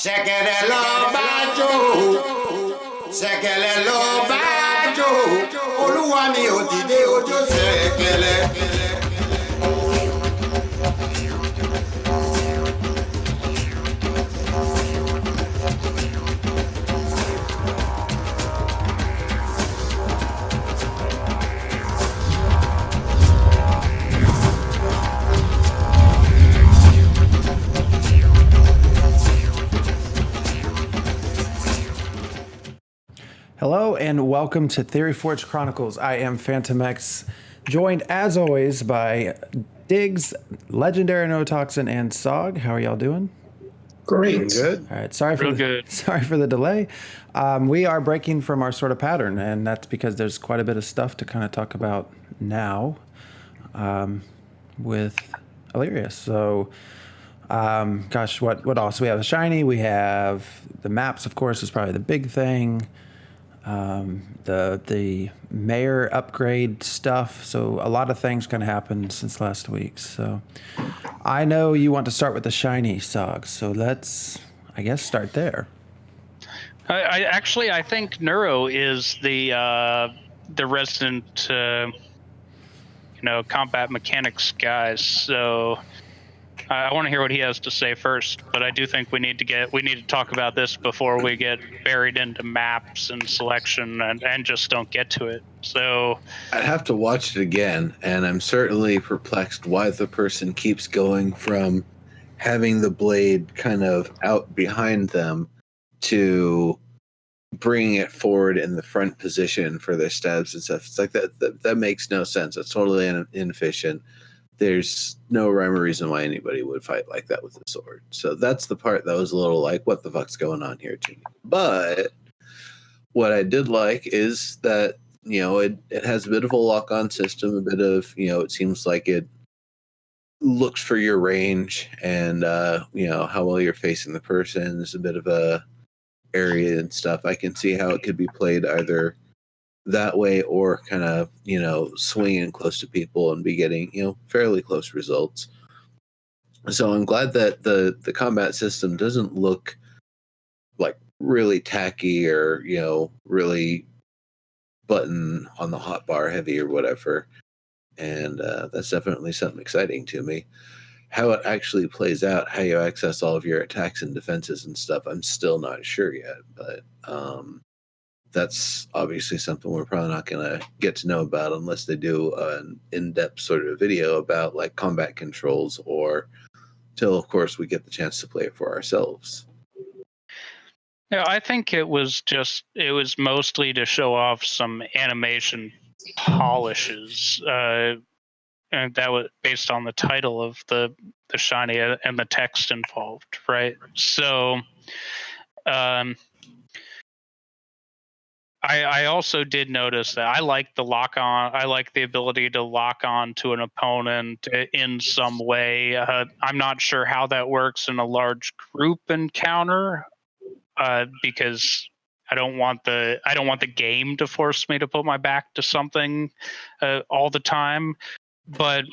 Ṣẹ̀kẹ̀rẹ̀ lọ bá jó, ṣẹ̀kẹ̀rẹ̀ lọ bá jó, olúwa mi ò dìde ojó ṣẹ̀kẹ̀rẹ̀. Hello and welcome to Theoryforge Chronicles. I am Phantom X, joined as always by Diggs, Legendary Notoxin, and Sog. How are y'all doing? Great. Good. All right. Sorry for the delay. We are breaking from our sort of pattern, and that's because there's quite a bit of stuff to kind of talk about now with Illyrius. So, gosh, what else? We have a shiny. We have the maps, of course, is probably the big thing. The mayor upgrade stuff. So a lot of things kind of happened since last week. So I know you want to start with the shiny, Sog. So let's, I guess, start there. I think Neuro is the resident, combat mechanics guy. So I want to hear what he has to say first, but I do think we need to talk about this before we get buried into maps and selection and just don't get to it. So I'd have to watch it again, and I'm certainly perplexed why the person keeps going from having the blade kind of out behind them to bringing it forward in the front position for their stabs and stuff. It's like that makes no sense. It's totally inefficient. There's no rhyme or reason why anybody would fight like that with a sword. So that's the part that was a little like, what the fuck's going on here to me? But what I did like is that, it has a bit of a lock-on system, a bit of, it seems like it looks for your range and, how well you're facing the person. There's a bit of a area and stuff. I can see how it could be played either that way or kind of swinging close to people and be getting fairly close results. So I'm glad that the combat system doesn't look like really tacky or really button on the hotbar heavy or whatever, and that's definitely something exciting to me. How it actually plays out, how you access all of your attacks and defenses and stuff, I'm still not sure yet, but that's obviously something we're probably not going to get to know about unless they do an in-depth sort of video about like combat controls, or till, of course, we get the chance to play it for ourselves. Yeah, I think it was mostly to show off some animation polishes, and that was based on the title of the shiny and the text involved, right? So, I also did notice that I like the lock on. I like the ability to lock on to an opponent in some way. I'm not sure how that works in a large group encounter, because I don't want the game to force me to put my back to something all the time. But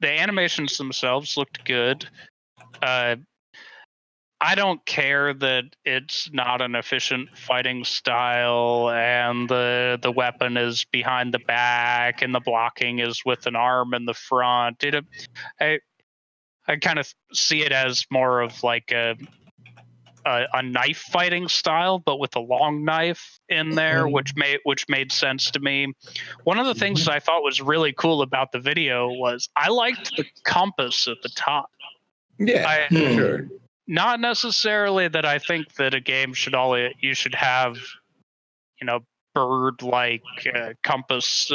the animations themselves looked good. I don't care that it's not an efficient fighting style and the weapon is behind the back and the blocking is with an arm in the front. I kind of see it as more of like a knife fighting style, but with a long knife in there, which made sense to me. One of the things that I thought was really cool about the video was I liked the compass at the top. Yeah, sure. Not necessarily that I think that a game you should have, bird-like compass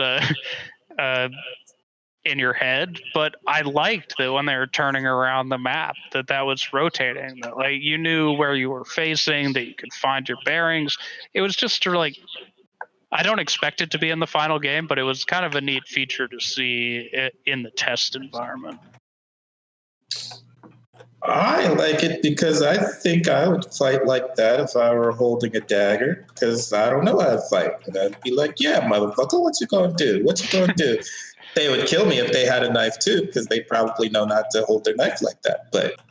in your head, but I liked that when they were turning around the map, that was rotating, that like you knew where you were facing, that you could find your bearings. It was just like, I don't expect it to be in the final game, but it was kind of a neat feature to see it in the test environment. I like it because I think I would fight like that if I were holding a dagger, because I don't know how to fight. And I'd be like, yeah, motherfucker, what you gonna do? What you gonna do? They would kill me if they had a knife too, because they probably know not to hold their knife like that. But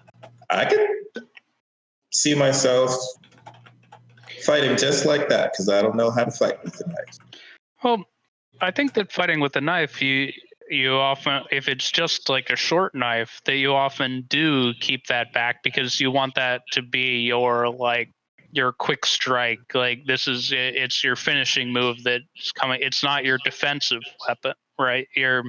I could see myself fighting just like that because I don't know how to fight with a knife. Well, I think that fighting with a knife, you often, if it's just like a short knife, that you often do keep that back because you want that to be your quick strike. Like it's your finishing move that's coming. It's not your defensive weapon, right? Your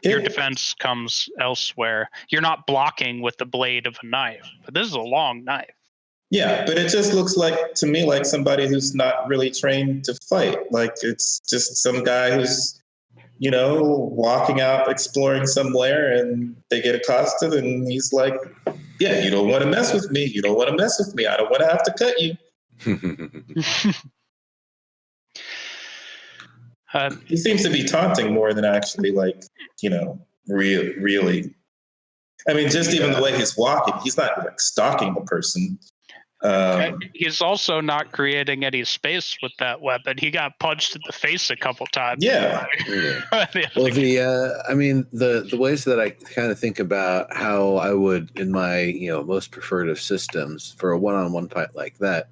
defense comes elsewhere. You're not blocking with the blade of a knife, but this is a long knife. Yeah, but it just looks like to me like somebody who's not really trained to fight. Like it's just some guy who's, walking out, exploring somewhere, and they get accosted, and he's like, "Yeah, you don't want to mess with me. You don't want to mess with me. I don't want to have to cut you." He seems to be taunting more than actually really. I mean, just even the way he's walking, he's not like stalking the person. He's also not creating any space with that weapon. He got punched in the face a couple times. Yeah. Well, the ways that I kind of think about how I would in my most preferred of systems for a one-on-one fight like that,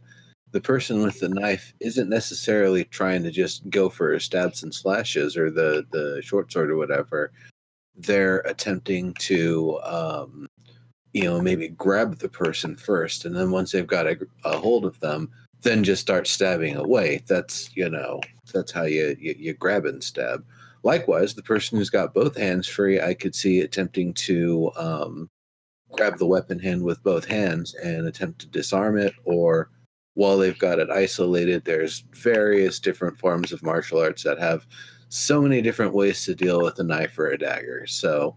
the person with the knife isn't necessarily trying to just go for stabs and slashes or the short sword or whatever. They're attempting to maybe grab the person first, and then once they've got a hold of them, then just start stabbing away. That's how you grab and stab. Likewise, the person who's got both hands free, I could see attempting to grab the weapon hand with both hands and attempt to disarm it, or while they've got it isolated, there's various different forms of martial arts that have so many different ways to deal with a knife or a dagger. So,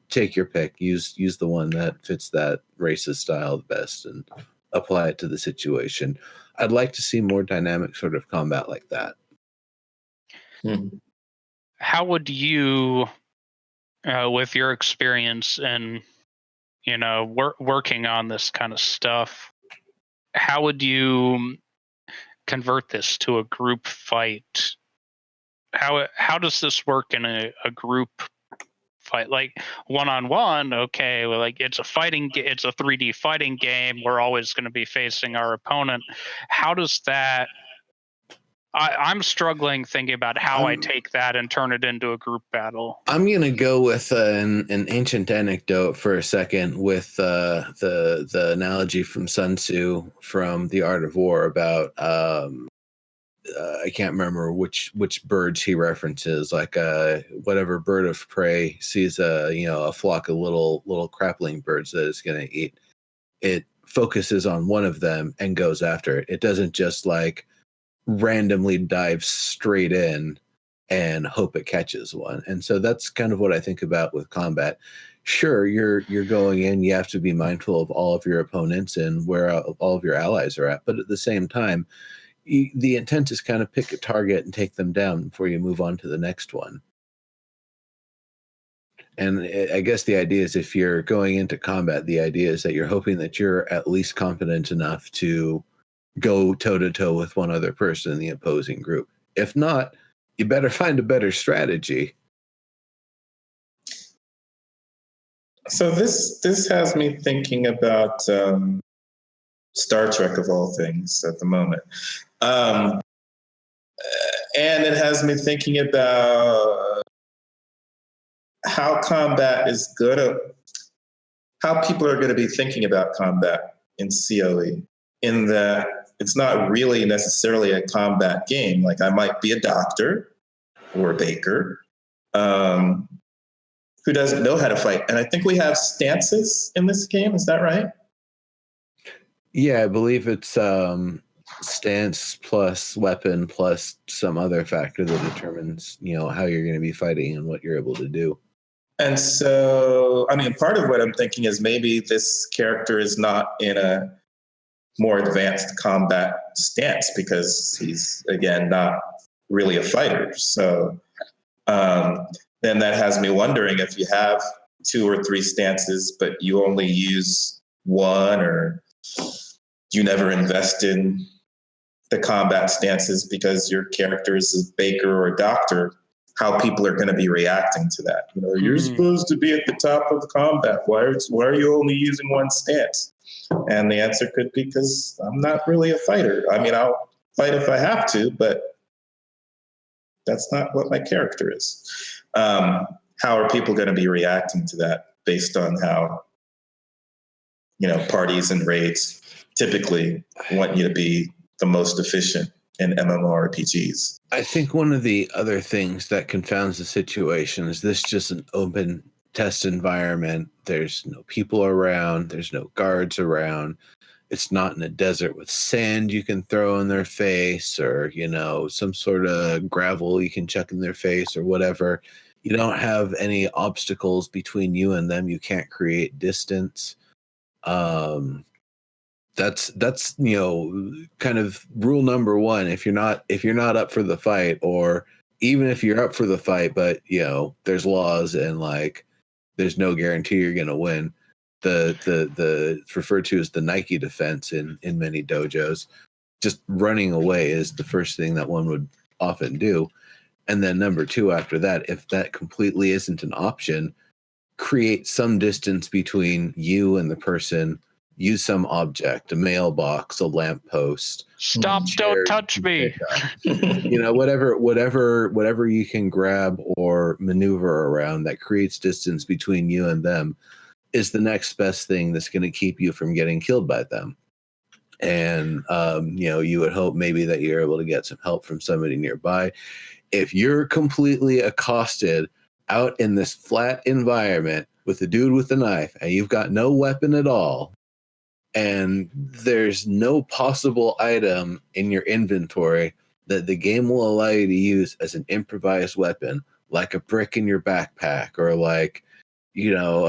take your pick. Use the one that fits that race's style the best and apply it to the situation. I'd like to see more dynamic sort of combat like that. How would you, with your experience and working on this kind of stuff, how would you convert this to a group fight? How does this work in a group fight? Like one-on-one, okay, well, like it's a 3D fighting game. We're always going to be facing our opponent. How does that? I'm struggling thinking about how I take that and turn it into a group battle. I'm gonna go with an ancient anecdote for a second with the analogy from Sun Tzu from The Art of War about I can't remember which birds he references, like whatever bird of prey sees a flock of little crappling birds that it's going to eat, it focuses on one of them and goes after it. It doesn't just like randomly dive straight in and hope it catches one. And so that's kind of what I think about with combat. Sure, you're going in, you have to be mindful of all of your opponents and where all of your allies are at, but at the same time, the intent is kind of pick a target and take them down before you move on to the next one. And I guess the idea is if you're going into combat, the idea is that you're hoping that you're at least competent enough to go toe-to-toe with one other person in the opposing group. If not, you better find a better strategy. So this has me thinking about Star Trek of all things at the moment. And it has me thinking about how combat is how people are going to be thinking about combat in COE, in that it's not really necessarily a combat game. Like I might be a doctor or a baker who doesn't know how to fight. And I think we have stances in this game. Is that right? Yeah, I believe it's stance plus weapon plus some other factor that determines, how you're going to be fighting and what you're able to do. And so, I mean, part of what I'm thinking is maybe this character is not in a more advanced combat stance because he's, again, not really a fighter. So then that has me wondering if you have 2 or 3 stances, but you only use one, or you never invest in the combat stances because your character is a baker or a doctor. how people are going to be reacting to that. You know, you're supposed to be at the top of the combat. Why are you only using one stance? And the answer could be because I'm not really a fighter. I mean, I'll fight if I have to, but that's not what my character is. How are people going to be reacting to that based on how, you know, parties and raids typically want you to be the most efficient in MMORPGs? I think one of the other things that confounds the situation is this just an open test environment. There's no people around. There's no guards around. It's not in a desert with sand you can throw in their face, or, you know, some sort of gravel you can chuck in their face or whatever. You don't have any obstacles between you and them. You can't create distance. That's you know, kind of rule number one. If you're not up for the fight, or even if you're up for the fight, but, you know, there's laws and, like, there's no guarantee you're going to win. The referred to as the Nike defense in many dojos, just running away is the first thing that one would often do. And then number two, after that, if that completely isn't an option, create some distance between you and the person. Use some object, a mailbox, a lamppost. Stop! Don't touch me. You know, whatever you can grab or maneuver around that creates distance between you and them is the next best thing that's going to keep you from getting killed by them. And, you know, you would hope maybe that you're able to get some help from somebody nearby. If you're completely accosted out in this flat environment with a dude with a knife and you've got no weapon at all, and there's no possible item in your inventory that the game will allow you to use as an improvised weapon, like a brick in your backpack, or like, you know,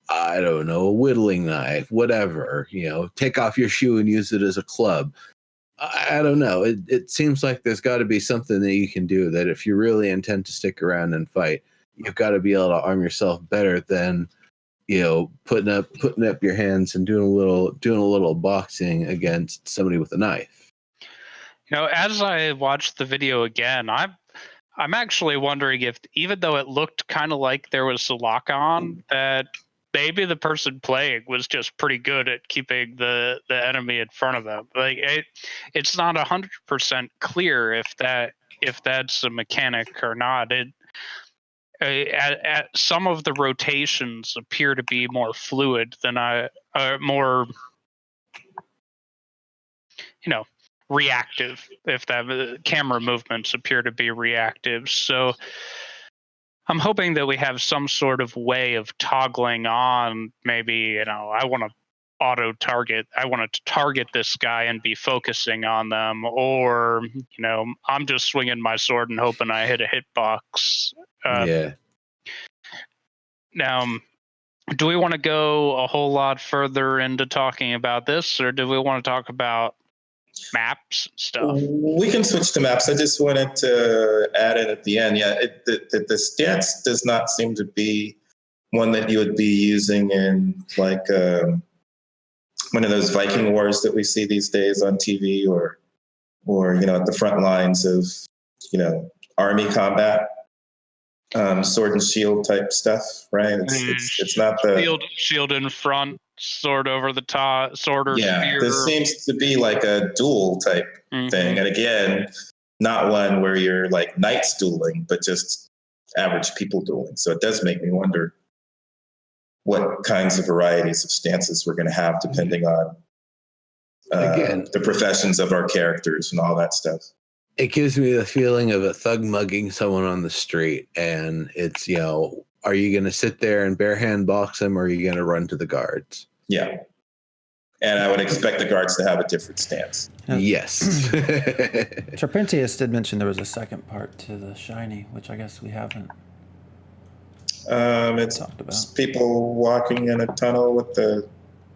I don't know, a whittling knife, whatever, you know, take off your shoe and use it as a club. I don't know. It seems like there's got to be something that you can do, that if you really intend to stick around and fight, you've got to be able to arm yourself better than, you know, putting up your hands and doing a little boxing against somebody with a knife. You know, as I watched the video again, I'm actually wondering if, even though it looked kind of like there was a lock on, that maybe the person playing was just pretty good at keeping the enemy in front of them. Like, it's not 100% clear if that's a mechanic or not. At some of the rotations appear to be more fluid than more, you know, reactive. If that camera movements appear to be reactive, so I'm hoping that we have some sort of way of toggling on. Maybe, you know, I want to auto target. I want to target this guy and be focusing on them, or, you know, I'm just swinging my sword and hoping I hit a hitbox. Yeah. Now, do we want to go a whole lot further into talking about this, or do we want to talk about maps and stuff? We can switch to maps. I just wanted to add it at the end. Yeah, the stance does not seem to be one that you would be using in, like, one of those Viking wars that we see these days on TV, or you know, at the front lines of, you know, army combat, sword and shield type stuff, right? It's not the shield in front, sword over the top, sword or spear. This seems to be like a duel type thing, and again, not one where you're like knights dueling, but just average people dueling. So it does make me wonder what kinds of varieties of stances we're going to have depending on again, the professions of our characters and all that stuff. It gives me the feeling of a thug mugging someone on the street, and it's, you know, are you going to sit there and barehand box them, or are you going to run to the guards? Yeah. And I would expect the guards to have a different stance. Yeah. Yes. Charpentius did mention there was a second part to the shiny, which I guess we haven't it's talked about. People walking in a tunnel with the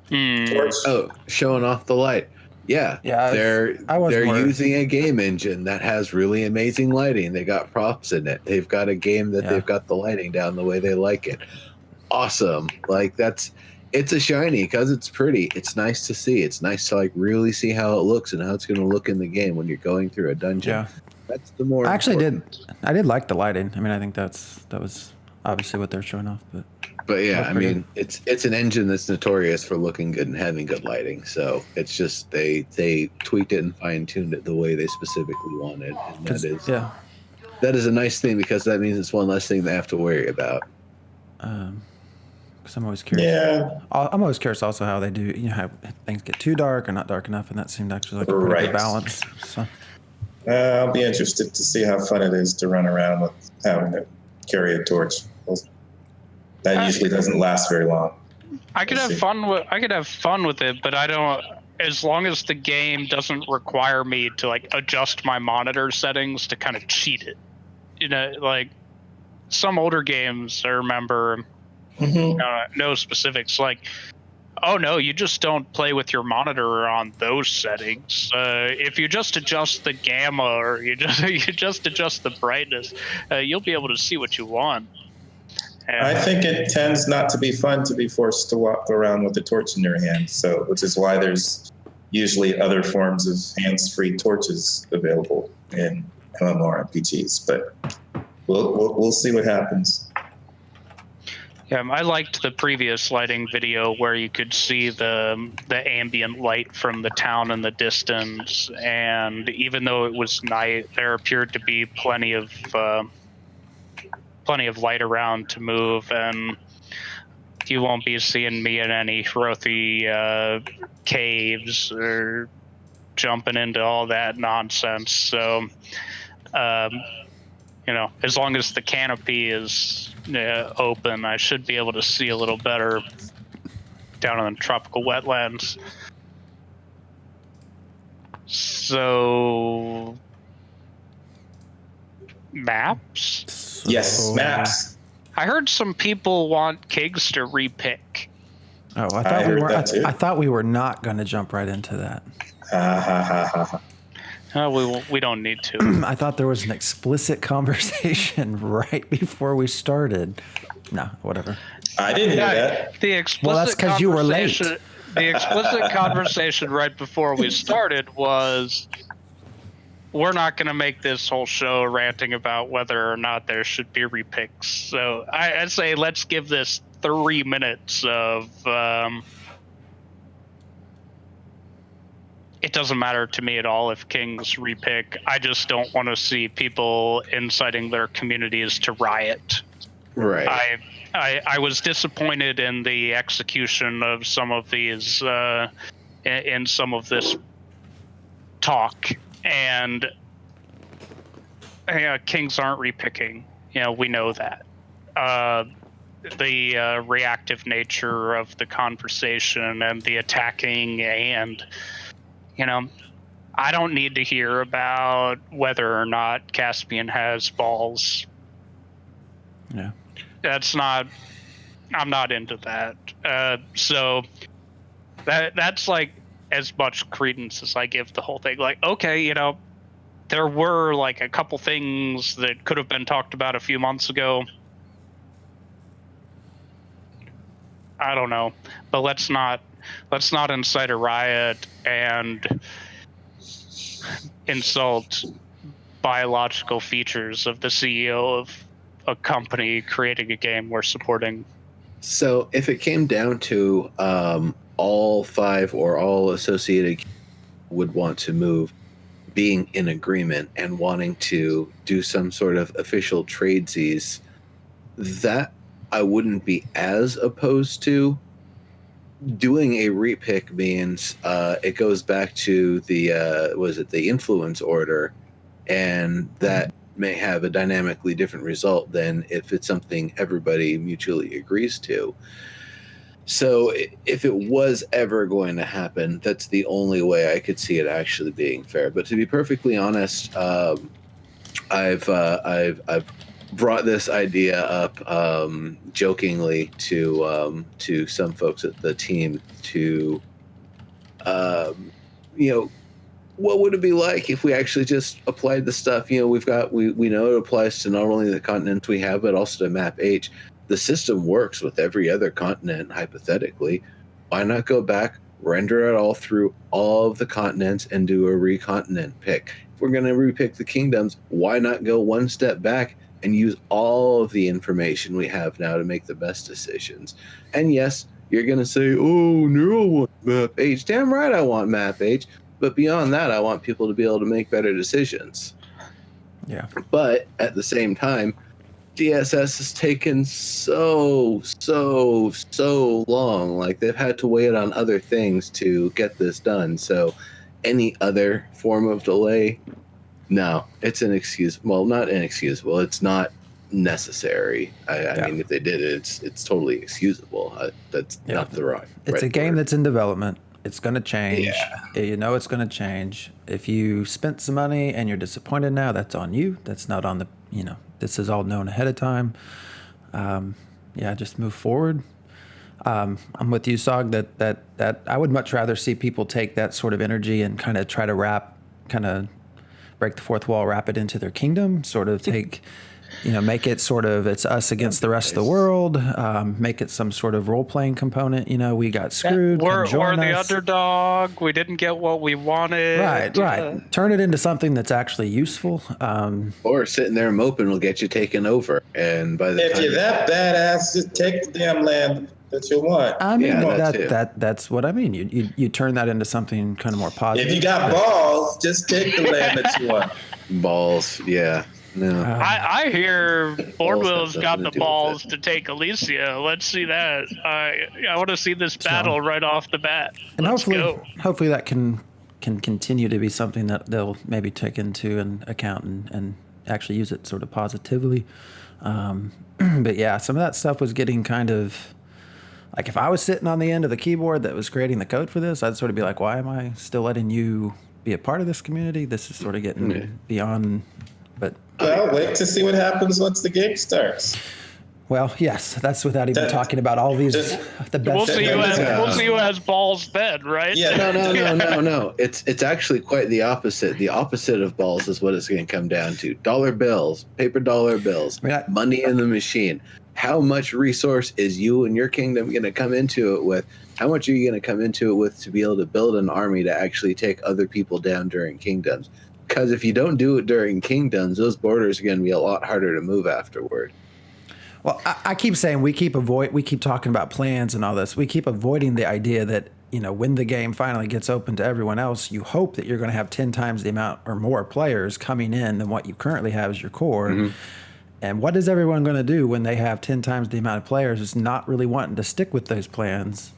torch. Oh, showing off the light. Yeah, they're using a game engine that has really amazing lighting. They got props in it. They've got a game that they've got the lighting down the way they like it. Awesome. Like, it's a shiny because it's pretty. It's nice to see. It's nice to, like, really see how it looks and how it's going to look in the game when you're going through a dungeon. That's the more. I actually important. I did like the lighting. I mean, I think that was obviously what they're showing off, But yeah, looked I pretty mean, it's an engine that's notorious for looking good and having good lighting. So it's just they tweaked it and fine tuned it the way they specifically wanted, and yeah. that is a nice thing because that means it's one less thing they have to worry about. Because I'm always curious. Yeah, I'm always curious also how they do, how things get too dark or not dark enough, and that seemed actually like a pretty Right. good balance. So I'll be interested to see how fun it is to run around with having to carry a torch. That usually doesn't last very long. I could have fun with it, but I don't. As long as the game doesn't require me to like adjust my monitor settings to kind of cheat it, like some older games I remember. No specifics, like, oh no, you just don't play with your monitor on those settings. If you just adjust the gamma or you just adjust the brightness, you'll be able to see what you want. And I think it tends not to be fun to be forced to walk around with a torch in your hand, which is why there's usually other forms of hands-free torches available in MMORPGs. But we'll see what happens. Yeah, I liked the previous lighting video where you could see the ambient light from the town in the distance, and even though it was night, there appeared to be plenty of light around to move, and you won't be seeing me in any frothy caves or jumping into all that nonsense. So, as long as the canopy is open, I should be able to see a little better down in the tropical wetlands. So, maps? Yes, maps. I heard some people want Kigs to repick. Oh, I thought we were not going to jump right into that. We don't need to. I thought there was an explicit conversation right before we started. No, whatever. I didn't hear that. The explicit Well, that's because you were late. The explicit conversation right before we started was, we're not going to make this whole show ranting about whether or not there should be repicks. So I'd say let's give this 3 minutes of... it doesn't matter to me at all if Kings repick. I just don't want to see people inciting their communities to riot. Right. I was disappointed in the execution of some of these in some of this talk, and Kings aren't repicking. We know that. The reactive nature of the conversation and the attacking, and I don't need to hear about whether or not Caspian has balls. Yeah. I'm not into that. So that's like as much credence as I give the whole thing. Like, okay, there were like a couple things that could have been talked about a few months ago. I don't know, but let's not incite a riot and insult biological features of the CEO of a company creating a game we're supporting. So if it came down to all 5 or all associated would want to move, being in agreement and wanting to do some sort of official tradesies, that I wouldn't be as opposed to. Doing a repick means it goes back to the influence order, and that may have a dynamically different result than if it's something everybody mutually agrees to. So if it was ever going to happen, that's the only way I could see it actually being fair. But to be perfectly honest, I've brought this idea up jokingly to some folks at the team to, what would it be like if we actually just applied the stuff? We know it applies to not only the continent we have, but also to map H. The system works with every other continent, hypothetically. Why not go back, render it all through all of the continents, and do a recontinent pick. If we're going to repick the kingdoms, why not go one step back and use all of the information we have now to make the best decisions? And yes, you're going to say, oh, Nero wants map H. Damn right I want map H. But beyond that, I want people to be able to make better decisions. Yeah. But at the same time, DSS has taken so long. Like, they've had to wait on other things to get this done. So any other form of delay, no, it's inexcusable. Well, not inexcusable. It's not necessary. I mean, if they did it, it's totally excusable. That's not the right. It's a game that's in development. It's going to change. Yeah. You know it's going to change. If you spent some money and you're disappointed now, that's on you. That's not on the, this is all known ahead of time. Just move forward. I'm with you, Sog, that I would much rather see people take that sort of energy and kind of try to break the fourth wall, wrap it into their kingdom, sort of take... make it sort of, it's us against the rest of the world. Make it some sort of role-playing component. We got screwed. We're the underdog. We didn't get what we wanted. Right. Turn it into something that's actually useful. Or sitting there moping will get you taken over. And by the if time you're that badass, just take the damn land that you want. I mean, Yeah, that's what I mean. You turn that into something kind of more positive. If you got balls, just take the land that you want. balls, yeah. No. I hear Boardwell's have got nothing the to do with balls it. to take Elysia. Let's see that. I want to see this battle right off the bat. And Let's go. hopefully that can continue to be something that they'll maybe take into an account and actually use it sort of positively. But yeah, some of that stuff was getting kind of like, if I was sitting on the end of the keyboard that was creating the code for this, I'd sort of be like, why am I still letting you be a part of this community? This is sort of getting beyond. But Well, wait to see what happens once the game starts. well, yes, that's without even talking about all these the best. We'll see who has balls then, right? Yeah. No. It's actually quite the opposite. The opposite of balls is what it's going to come down to. Dollar bills, paper dollar bills, money in the machine. How much resource is you and your kingdom going to come into it with? How much are you going to come into it with to be able to build an army to actually take other people down during kingdoms? Because if you don't do it during kingdoms, those borders are going to be a lot harder to move afterward. Well, I keep saying we keep talking about plans and all this. We keep avoiding the idea that, when the game finally gets open to everyone else, you hope that you're going to have 10 times the amount or more players coming in than what you currently have as your core. Mm-hmm. And what is everyone going to do when they have 10 times the amount of players is not really wanting to stick with those plans?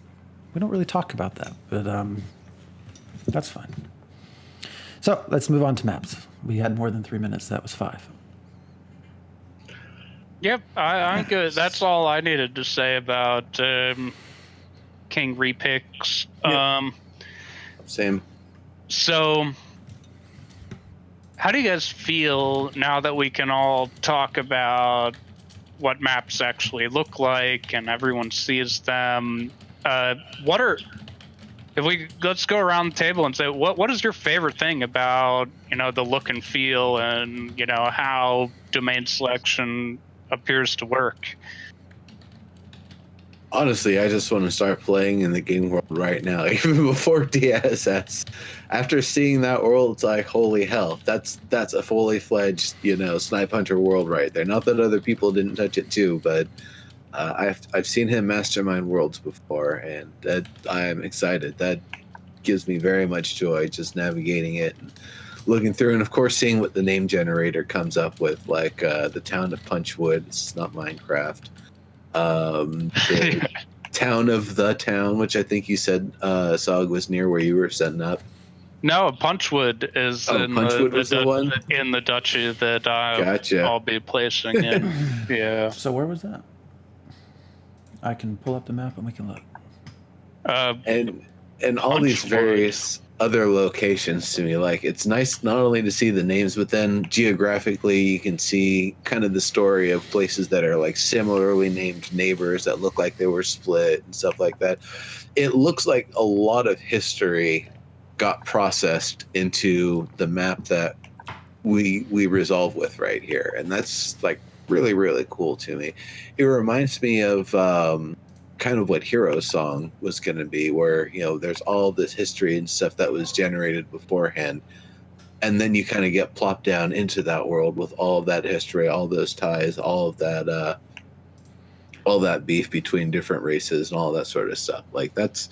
We don't really talk about that, but that's fine. So let's move on to maps. We had more than 3 minutes. That was 5. Yep, I'm good. That's all I needed to say about King repicks. Same. So, how do you guys feel now that we can all talk about what maps actually look like and everyone sees them? Let's go around the table and say, what is your favorite thing about, the look and feel and, how domain selection appears to work? Honestly, I just want to start playing in the game world right now, even before DSS. After seeing that world, it's like, holy hell, that's a fully fledged, Snipe Hunter world right there. Not that other people didn't touch it too, but I've seen him mastermind worlds before, and that I am excited. That gives me very much joy, just navigating it and looking through, and of course seeing what the name generator comes up with, like the town of Punchwood. It's not Minecraft. The town of the town, which I think you said Sog was near where you were setting up. No, Punchwood is in the duchy that I'll be placing in. Yeah. So where was that? I can pull up the map and we can look. And all these various other locations to me, like, it's nice not only to see the names, but then geographically you can see kind of the story of places that are like similarly named neighbors that look like they were split and stuff like that. It looks like a lot of history got processed into the map that we resolve with right here, and that's like really, really cool to me. It reminds me of kind of what Hero's Song was going to be, where, you know, there's all this history and stuff that was generated beforehand. And then you kind of get plopped down into that world with all of that history, all those ties, all that beef between different races and all that sort of stuff. Like that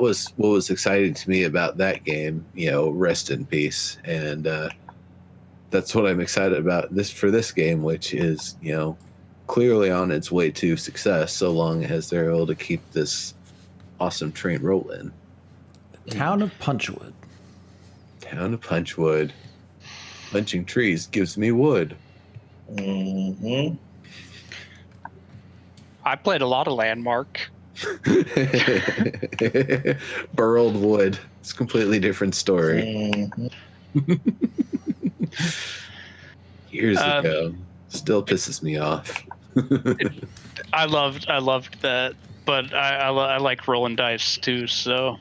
was what was exciting to me about that game, you know, rest in peace. And that's what I'm excited about this game, which is, you know, clearly on its way to success, so long as they're able to keep this awesome train rolling. Town of Punchwood. Town of Punchwood. Punching trees gives me wood. Mm-hmm. I played a lot of Landmark. Burled wood. It's a completely different story. Mm-hmm. Years ago. Still pisses me off. I loved that, but I like rolling dice too, so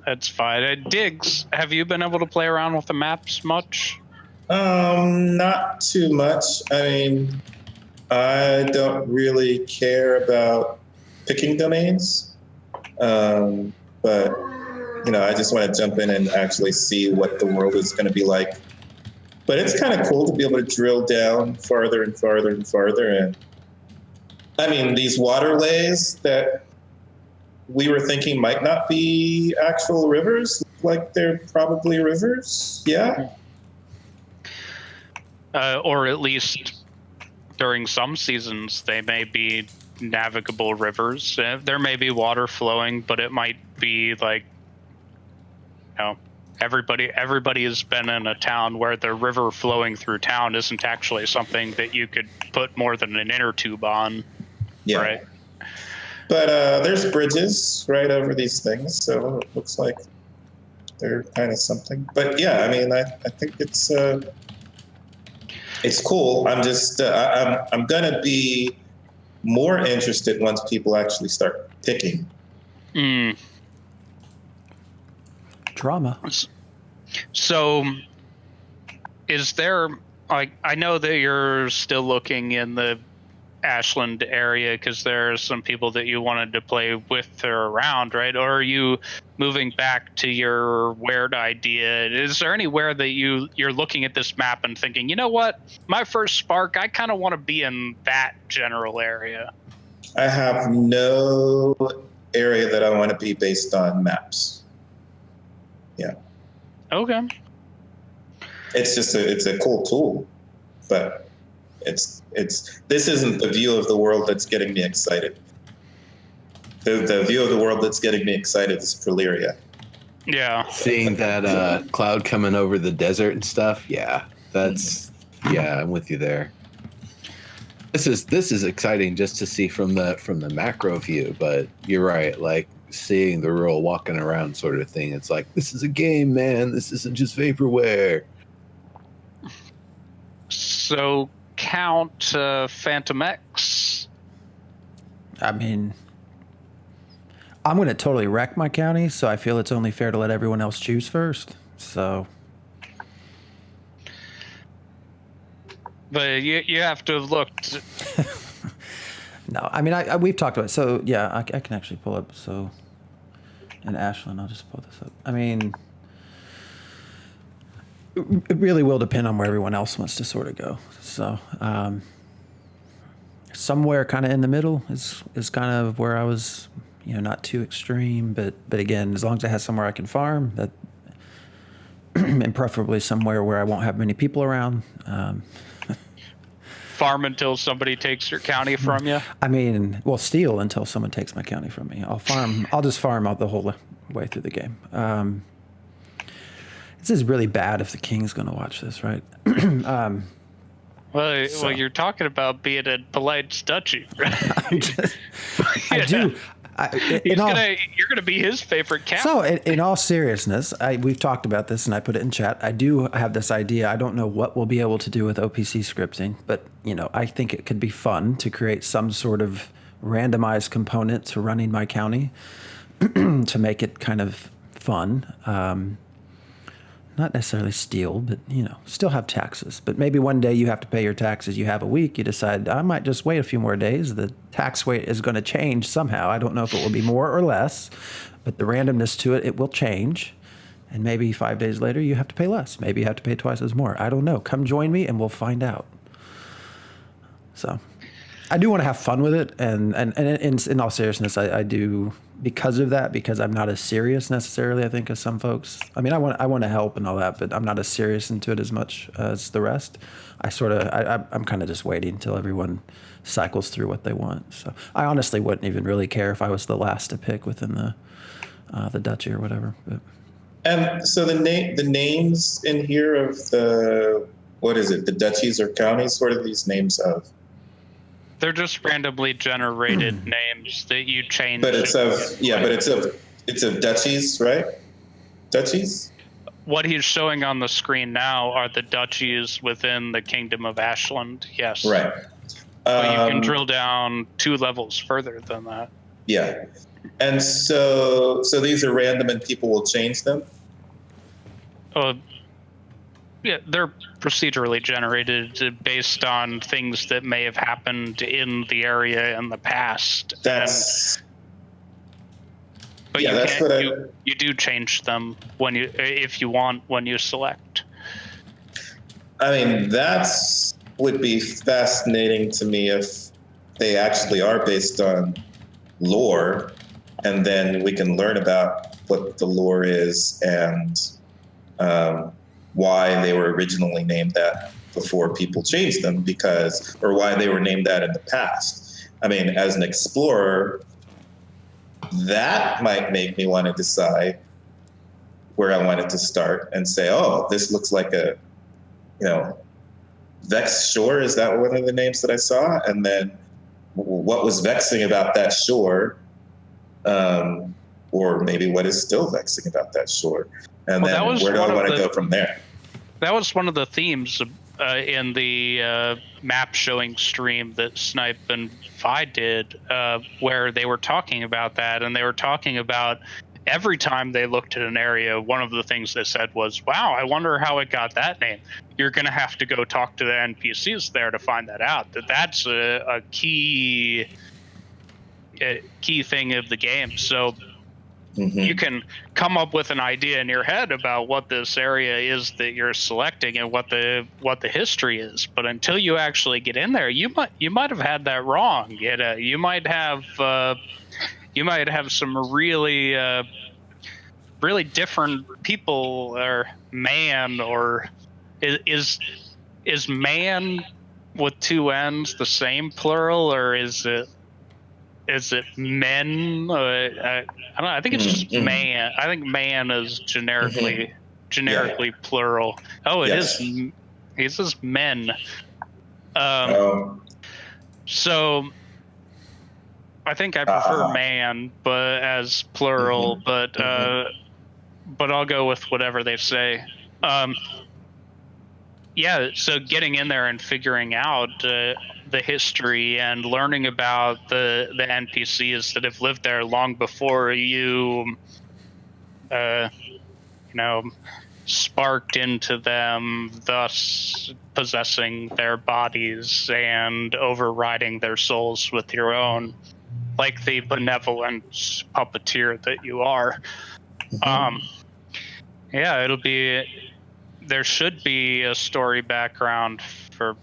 that's fine. Diggs, have you been able to play around with the maps much? Not too much. I mean, I don't really care about picking domains, but you know, I just want to jump in and actually see what the world is going to be like. But it's kind of cool to be able to drill down farther and farther and farther. And I mean, these waterways that we were thinking might not be actual rivers, like they're probably rivers. Yeah. Or at least during some seasons, they may be navigable rivers. There may be water flowing, but it might be like, you know, everybody has been in a town where the river flowing through town isn't actually something that you could put more than an inner tube on. Yeah. Right. But there's bridges right over these things, so it looks like they're kind of something. But yeah, I mean, I think it's cool. I'm just I'm gonna be more interested once people actually start picking. Drama. So, is there, like, I know that you're still looking in the Ashland area because there are some people that you wanted to play with or around, right? Or are you moving back to your weird idea? Is there anywhere that you're looking at this map and thinking, you know what, my first spark, I kind of want to be in that general area? I have no area that I want to be based on maps. Yeah. Okay. It's just it's a cool tool, but this isn't the view of the world that's getting me excited. The view of the world that's getting me excited is Praleria. Yeah. Seeing that cloud coming over the desert and stuff, yeah, I'm with you there. This is exciting just to see from the macro view, but you're right, like seeing the real walking around sort of thing. It's like, this is a game, man. This isn't just vaporware. So count Phantom X. I mean, I'm going to totally wreck my county, so I feel it's only fair to let everyone else choose first. So, but you have to have looked. no, I mean, we've talked about it. So, yeah, I can actually pull up. So, in Ashland, I'll just pull this up. I mean, it really will depend on where everyone else wants to sort of go. So, somewhere kind of in the middle is kind of where I was, you know, not too extreme, but again, as long as I have somewhere I can farm, that, and preferably somewhere where I won't have many people around. Farm until somebody takes your county from you? I mean, well, steal until someone takes my county from me. I'll just farm out the whole way through the game. This is really bad if the king's going to watch this, right? Well, you're talking about being a polite duchy, right? I do. You're gonna be his favorite cat. So, in all seriousness, we've talked about this, and I put it in chat. I do have this idea. I don't know what we'll be able to do with OPC scripting, but you know, I think it could be fun to create some sort of randomized component to running my county to make it kind of fun. not necessarily steal, but, still have taxes. But maybe one day you have to pay your taxes. You have a week. You decide, I might just wait a few more days. The tax rate is going to change somehow. I don't know if it will be more or less, but the randomness to it will change. And maybe 5 days later, you have to pay less. Maybe you have to pay twice as more. I don't know. Come join me and we'll find out. So I do want to have fun with it. And in all seriousness, I do, because of that, because I'm not as serious necessarily, I think, as some folks. I mean, I want to help and all that, but I'm not as serious into it as much as the rest. I'm kind of just waiting until everyone cycles through what they want. So I honestly wouldn't even really care if I was the last to pick within the duchy or whatever. But. And so the names in here of the duchies or counties? What are these names of? They're just randomly generated names that you change. But it's of duchies, right? Duchies? What he's showing on the screen now are the duchies within the Kingdom of Ashland, yes. Right. But you can drill down 2 levels further than that. Yeah. And so these are random and people will change them? Yeah, they're procedurally generated based on things that may have happened in the area in the past. You do change them if you want, when you select. I mean, that's would be fascinating to me if they actually are based on lore, and then we can learn about what the lore is and why they were originally named that before people changed them, or why they were named that in the past. I mean, as an explorer, that might make me want to decide where I wanted to start and say, oh, this looks like a, Vex Shore. Is that one of the names that I saw? And then what was vexing about that shore? Or maybe what is still vexing about that shore? And then where do I want to go from there? That was one of the themes in the map showing stream that Snipe and Vi did, where they were talking about that, and they were talking about every time they looked at an area, one of the things they said was, wow, I wonder how it got that name. You're going to have to go talk to the NPCs there to find that out. That's a key thing of the game. So you can come up with an idea in your head about what this area is that you're selecting and what the history is, but until you actually get in there, you might have had that wrong. You might have some really different people, or man, or is man with 2 N's the same plural, or is it men? I don't know. I think it's just man. I think man is generically plural. Oh, it is. It says men. So I think I prefer man, but as plural. But I'll go with whatever they say. So getting in there and figuring out the history and learning about the NPCs that have lived there long before you, sparked into them, thus possessing their bodies and overriding their souls with your own, like the benevolent puppeteer that you are. There should be a story background for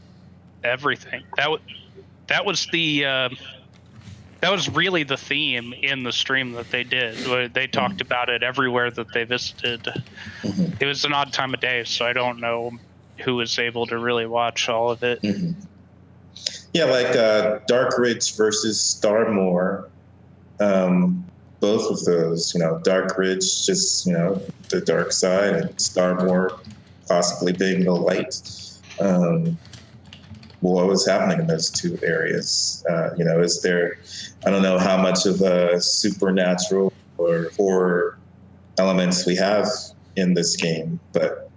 everything. That was really the theme in the stream that they did. They talked about it everywhere that they visited. It was an odd time of day, so I don't know who was able to really watch all of it. Yeah, like Dark Ridge versus Starmoor. Both of those, Dark Ridge, just, the dark side, and Starmoor possibly being the light. What was happening in those 2 areas? Is there, I don't know how much of a supernatural or horror elements we have in this game, but,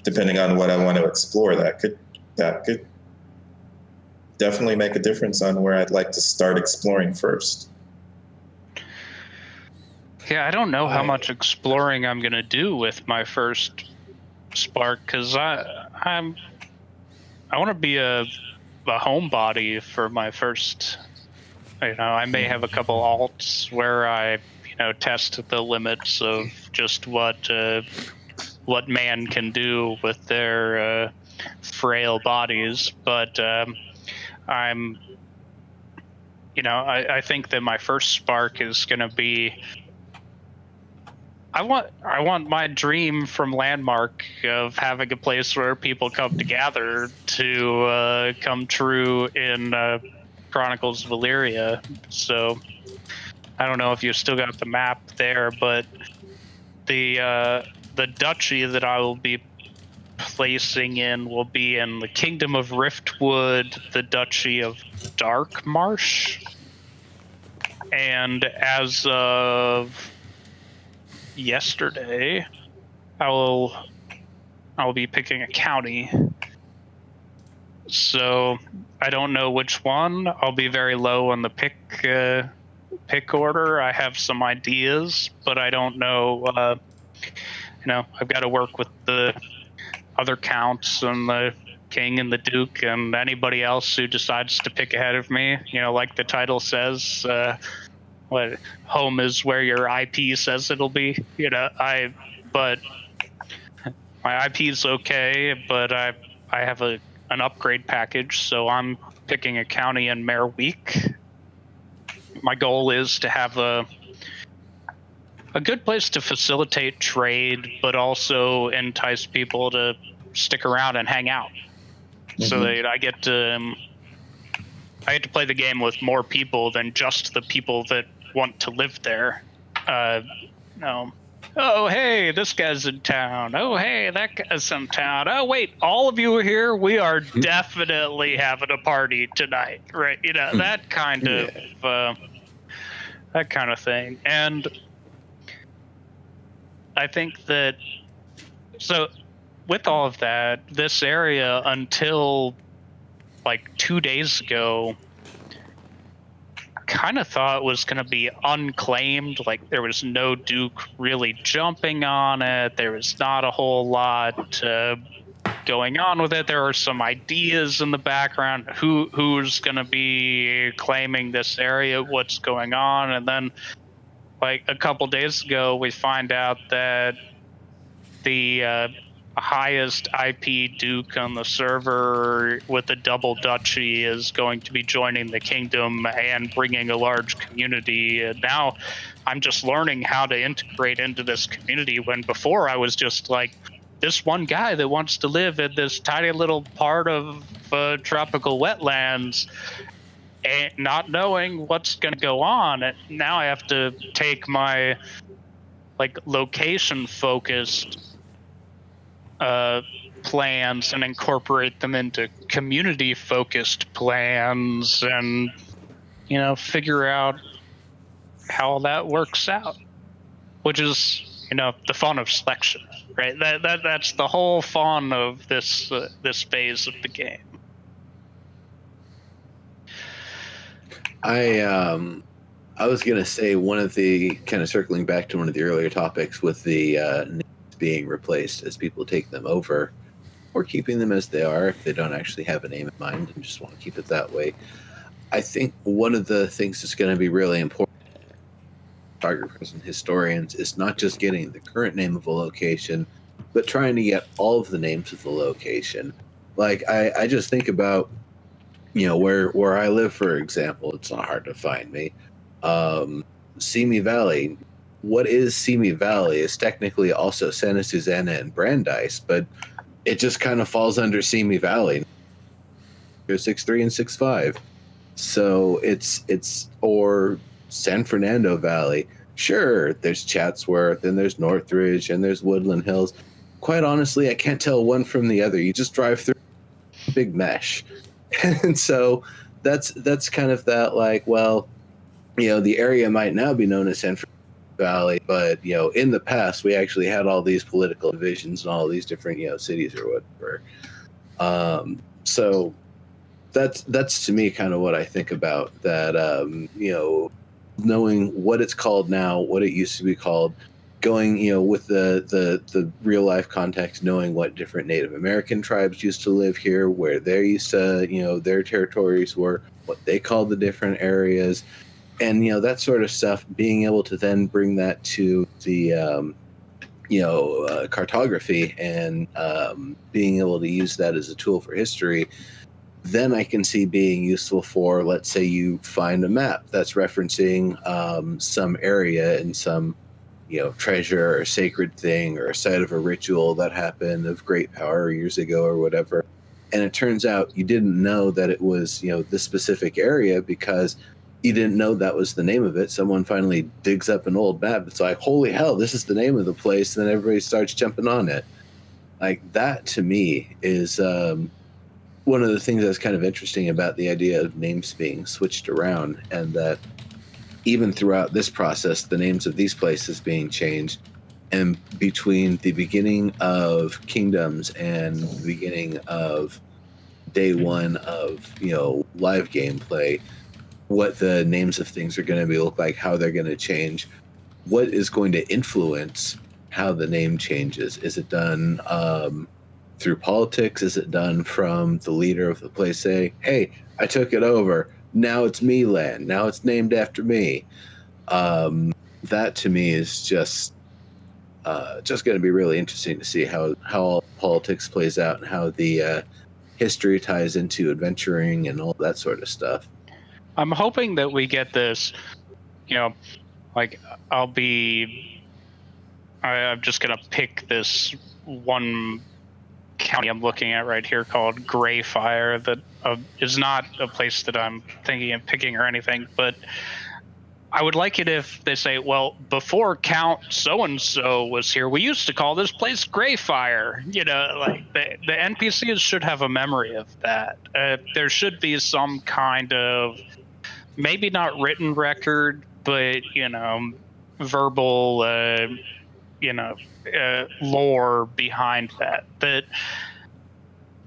depending on what I want to explore, that could definitely make a difference on where I'd like to start exploring first. Yeah, I don't know how much exploring I'm gonna do with my first spark, because I want to be a homebody for my first. I may have a couple alts where I test the limits of just what man can do with their frail bodies, but I'm I think that my first spark is going to be I want my dream from Landmark of having a place where people come to gather to come true in Chronicles of Valyria. So I don't know if you still got the map there, but the duchy that I will be placing in will be in the Kingdom of Riftwood, the Duchy of Darkmarsh, and as of yesterday, I will be picking a county. So I don't know which one. I'll be very low on the pick order. I have some ideas, but I don't know. I've got to work with the other counts and the king and the duke and anybody else who decides to pick ahead of me. Like the title says, what home is where your IP says it'll be. But my IP is okay, but I have an upgrade package, so I'm picking a county in Mare Week. My goal is to have a good place to facilitate trade, but also entice people to stick around and hang out, so that I get to play the game with more people than just the people that want to live there. Oh, hey, this guy's in town. Oh, hey, that guy's in town. Oh, wait, all of you are here? We are definitely having a party tonight, right? That kind of thing. And I think that, so with all of that, this area until like 2 days ago, kind of thought was going to be unclaimed. Like there was no Duke really jumping on it. There was not a whole lot going on with it. There are some ideas in the background. Who's going to be claiming this area? What's going on? And then, like a couple days ago, we find out that the highest IP Duke on the server with the double duchy is going to be joining the kingdom and bringing a large community. And now I'm just learning how to integrate into this community, when before I was just like this one guy that wants to live in this tiny little part of tropical wetlands and not knowing what's going to go on. And now I have to take my location focused plans and incorporate them into community focused plans, and figure out how that works out, which is the fun of selection, right? That's the whole fun of this phase of the game. I was gonna say, one of the kind of circling back to one of the earlier topics with the names being replaced as people take them over, or keeping them as they are if they don't actually have a name in mind and just want to keep it that way. I think one of the things that's going to be really important for cartographers and historians is not just getting the current name of a location, but trying to get all of the names of the location. Like I just think about where I live, for example. It's not hard to find me. Simi Valley. What is Simi Valley is technically also Santa Susana and Brandeis, but it just kind of falls under Simi Valley. There's 6.3 and 6.5. So it's or San Fernando Valley. Sure, there's Chatsworth and there's Northridge and there's Woodland Hills. Quite honestly, I can't tell one from the other. You just drive through a big mesh. And so that's kind of that, like, well, the area might now be known as San Fernando Valley, but in the past we actually had all these political divisions and all these different cities or whatever. So that's to me kind of what I think about that. knowing what it's called now, what it used to be called, going, with the real life context, knowing what different Native American tribes used to live here, where they used to, their territories were, what they called the different areas, and that sort of stuff. Being able to then bring that to the cartography and being able to use that as a tool for history, then I can see being useful for, let's say you find a map that's referencing some area and some treasure or sacred thing or a site of a ritual that happened of great power years ago or whatever. And it turns out you didn't know that it was, this specific area because you didn't know that was the name of it. Someone finally digs up an old map. It's like, holy hell, this is the name of the place. And then everybody starts jumping on it. Like, that to me is one of the things that's kind of interesting about the idea of names being switched around, and that even throughout this process, the names of these places being changed, and between the beginning of Kingdoms and the beginning of day one of, live gameplay, what the names of things are going to look like, how they're going to change, what is going to influence how the name changes. Is it done through politics? Is it done from the leader of the place saying, hey, I took it over, now it's me land, now it's named after me? That to me is just going to be really interesting to see how all politics plays out and how the history ties into adventuring and all that sort of stuff. I'm hoping that we get this, like I'm just going to pick this one county I'm looking at right here called Greyfire that is not a place that I'm thinking of picking or anything, but I would like it if they say, well, before Count so-and-so was here, we used to call this place Greyfire. Like the NPCs should have a memory of that. There should be some kind of, maybe not written record, but, verbal, lore behind that. That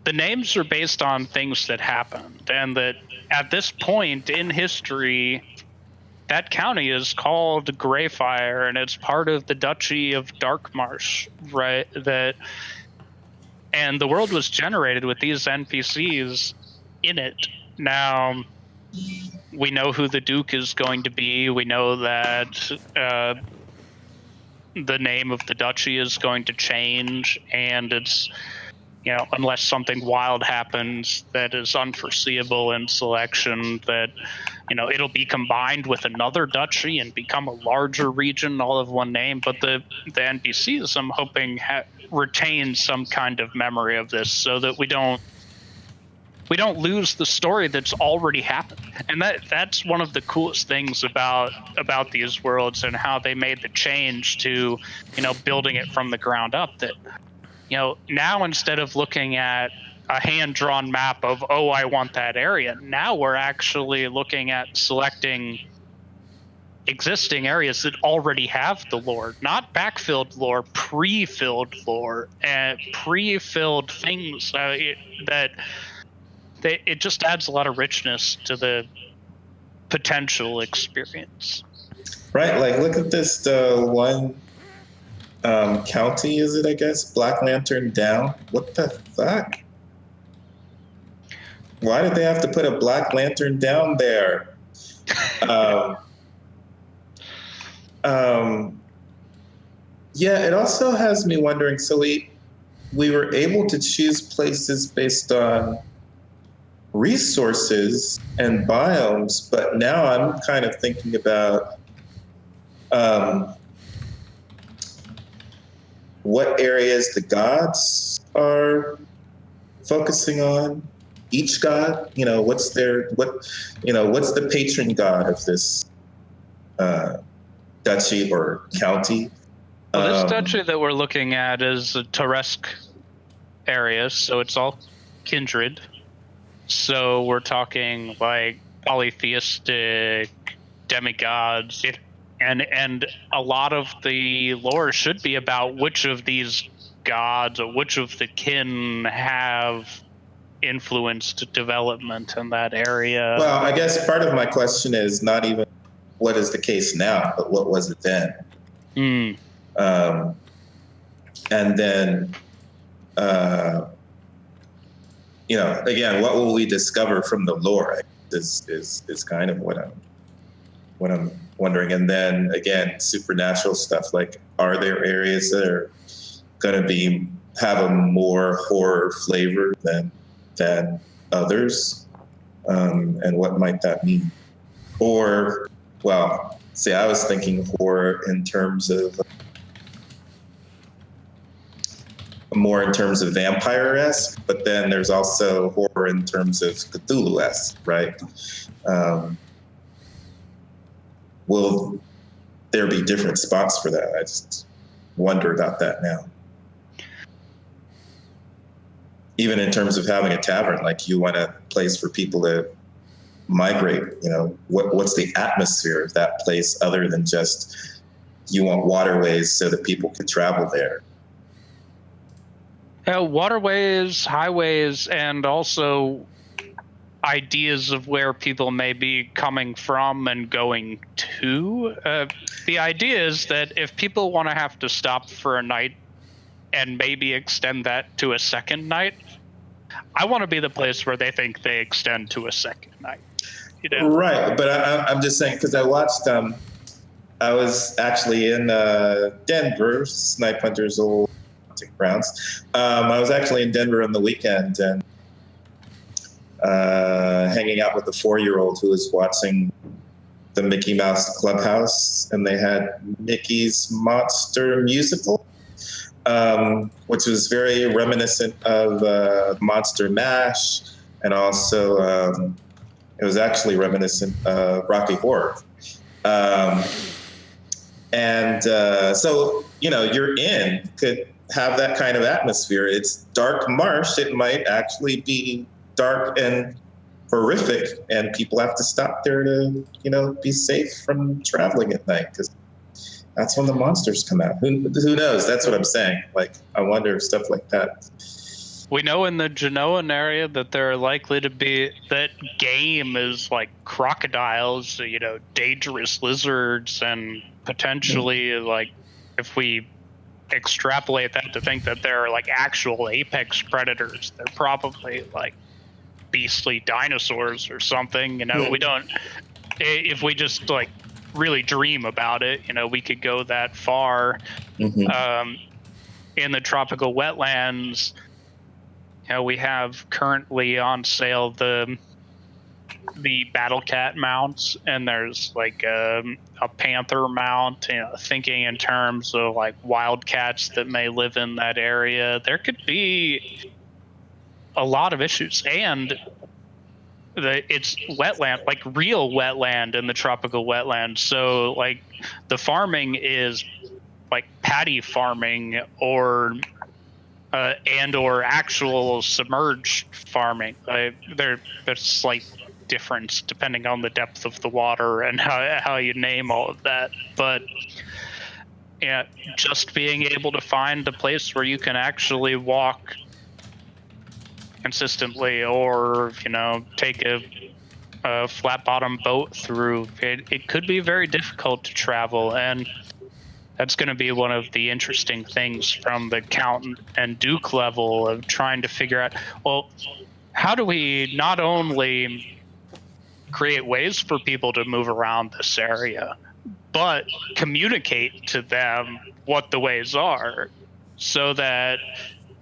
the names are based on things that happened, and that at this point in history, that county is called Greyfire, and it's part of the Duchy of Darkmarsh, right? And the world was generated with these NPCs in it. Now, we know who the Duke is going to be. We know that the name of the duchy is going to change, and it's, unless something wild happens that is unforeseeable in selection, that it'll be combined with another duchy and become a larger region, all of one name. But the NPCs, I'm hoping, retain some kind of memory of this, so that we don't lose the story that's already happened. And that's one of the coolest things about these worlds, and how they made the change to building it from the ground up. That now, instead of looking at a hand-drawn map of, oh, I want that area, now we're actually looking at selecting existing areas that already have the lore, not backfilled lore, pre-filled lore, and pre-filled things it just adds a lot of richness to the potential experience. Right, like look at this one county, is it, I guess? Black Lantern Down. What the fuck? Why did they have to put a Black Lantern down there? Yeah, it also has me wondering, so we were able to choose places based on resources and biomes, but now I'm kind of thinking about what areas the gods are focusing on. Each god, what's the patron god of this duchy or county? Well, this duchy that we're looking at is a Taresk area, so it's all kindred. So we're talking like polytheistic demigods, and a lot of the lore should be about which of these gods or which of the kin have influenced development in that area. Well, I guess part of my question is not even what is the case now, but what was it then? And then, again, what will we discover from the lore is kind of what I'm wondering. And then again, supernatural stuff, like, are there areas that are going to have a more horror flavor than others? And what might that mean? Or, well, see, I was thinking horror in terms of vampire-esque, but then there's also horror in terms of Cthulhu-esque, right? Will there be different spots for that? I just wonder about that now. Even in terms of having a tavern, like, you want a place for people to migrate, what's the atmosphere of that place other than just you want waterways so that people can travel there? Waterways, highways, and also ideas of where people may be coming from and going to. The idea is that if people want to have to stop for a night and maybe extend that to a second night, I want to be the place where they think they extend to a second night. Right, but I'm just saying, because I watched, I was actually in Denver, Snipe Hunter's old hunting grounds. I was actually in Denver on the weekend and hanging out with a 4-year-old who was watching the Mickey Mouse Clubhouse, and they had Mickey's Monster Musical, which was very reminiscent of Monster Mash, and also it was actually reminiscent of Rocky Horror. So, you're could have that kind of atmosphere. It's dark marsh. It might actually be dark and horrific, and people have to stop there to, be safe from traveling at night, because that's when the monsters come out. Who knows? That's what I'm saying. Like, I wonder if stuff like that. We know in the Genoan area that there are likely to be that game is like crocodiles, dangerous lizards, and potentially like, if we extrapolate that to think that there are like actual apex predators, they're probably like beastly dinosaurs or something. We don't, if we just like really dream about it, we could go that far. In the tropical wetlands, we have currently on sale the battle cat mounts, and there's like a panther mount. Thinking in terms of like wildcats that may live in that area, there could be a lot of issues. And it's wetland, like real wetland in the tropical wetland. So like the farming is like paddy farming or actual submerged farming. There's slight difference depending on the depth of the water and how you name all of that. But just being able to find a place where you can actually walk consistently, or take a flat bottom boat through it could be very difficult to travel. And that's going to be one of the interesting things from the Count and Duke level of trying to figure out, well, how do we not only create ways for people to move around this area, but communicate to them what the ways are, so that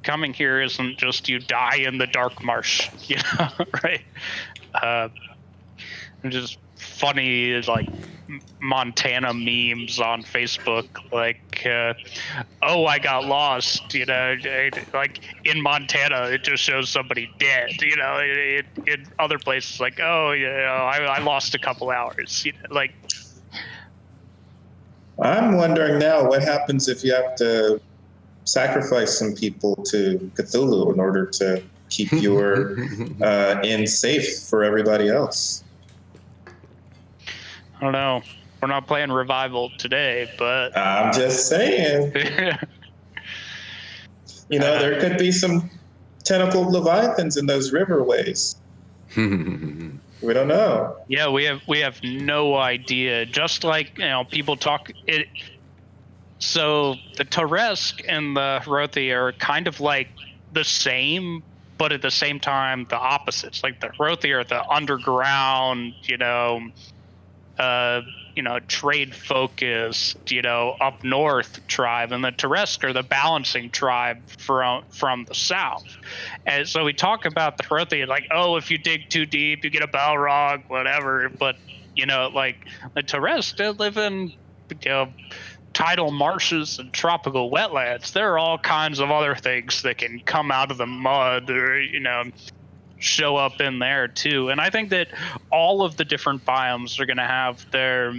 coming here isn't just you die in the dark marsh, right? Just funny, like Montana memes on Facebook, like, oh, I got lost, like in Montana, it just shows somebody dead, in other places, like, oh, I lost a couple hours, like. I'm wondering now, what happens if you have to sacrifice some people to Cthulhu in order to keep your inn safe for everybody else? I don't know. We're not playing Revival today, but I'm just saying. There could be some tentacled leviathans in those riverways. We don't know. Yeah, we have no idea. Just like, people talk it. So the Taresk and the Hrothi are kind of like the same, but at the same time the opposites. Like the Hrothi are the underground, trade focused, up north tribe, and the Taresk are the balancing tribe from the south. And so we talk about the Hrothi like, oh, if you dig too deep, you get a Balrog, whatever. But like the Taresk, they live in tidal marshes and tropical wetlands. There are all kinds of other things that can come out of the mud or show up in there too. And I think that all of the different biomes are going to have their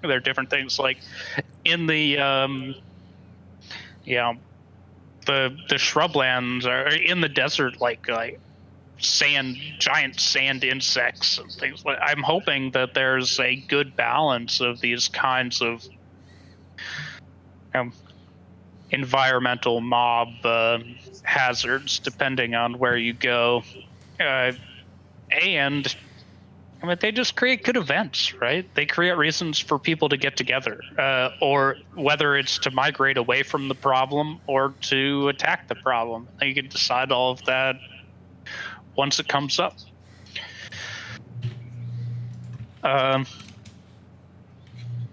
different things. Like in the the shrublands are in the desert, like giant sand insects and things. Like I'm hoping that there's a good balance of these kinds of environmental mob hazards depending on where you go. And I mean, they just create good events, right? They create reasons for people to get together, or whether it's to migrate away from the problem or to attack the problem. You can decide all of that once it comes up.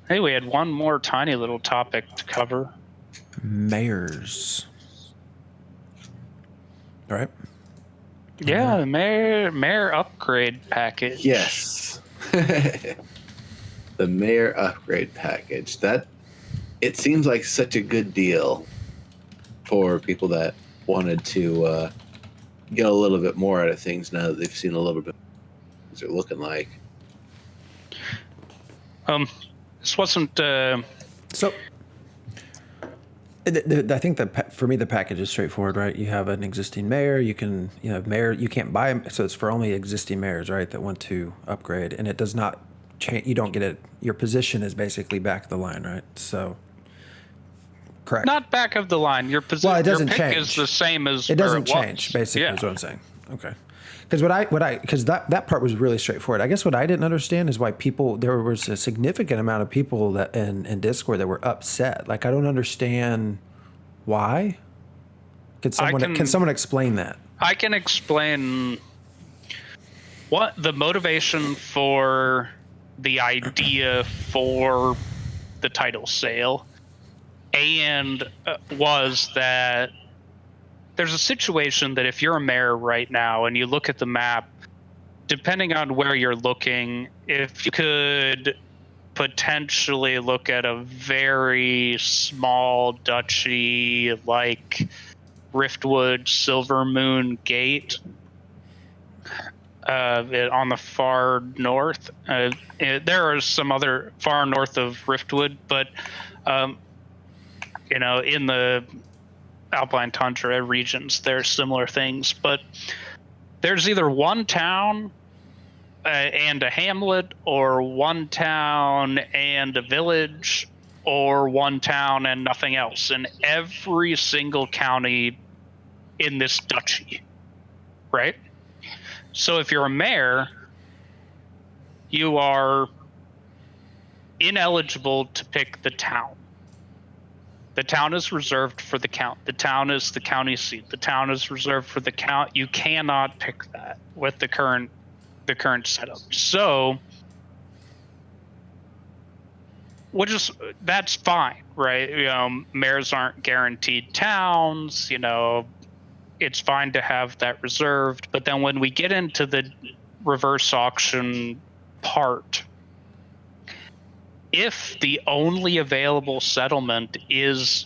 Hey, we had one more tiny little topic to cover. Mayors. All right. Yeah, the mayor upgrade package. Yes. The mayor upgrade package. That it seems like such a good deal for people that wanted to get a little bit more out of things now that they've seen a little bit what they're looking like. This wasn't So I think that for me the package is straightforward, right? You have an existing mayor, you can't buy them, so it's for only existing mayors, right, that want to upgrade, and it does not change. You don't get it. Your position is basically back of the line, right? So, correct. not back of the line. Your position. Well, it doesn't your pick change. is the same as It doesn't where it change. was. Basically, Yeah. is what I'm saying. Okay. Because because that part was really straightforward. I guess what I didn't understand is why there was a significant amount of people that in Discord that were upset. Like, I don't understand why. Can someone explain that? I can explain what the motivation for the idea for the title sale, and was that there's a situation that if you're a mayor right now and you look at the map, depending on where you're looking, if you could potentially look at a very small duchy like Riftwood Silver Moon Gate on the far north. There are some other far north of Riftwood, but in the Alpine Tundra regions, there are similar things. But there's either one town and a hamlet, or one town and a village, or one town and nothing else in every single county in this duchy, right? So if you're a mayor, you are ineligible to pick the town. The town is reserved for the count. The town is the county seat. The town is reserved for the count. You cannot pick that with the current setup. So, that's fine, right? Mayors aren't guaranteed towns. It's fine to have that reserved. But then when we get into the reverse auction part, if the only available settlement is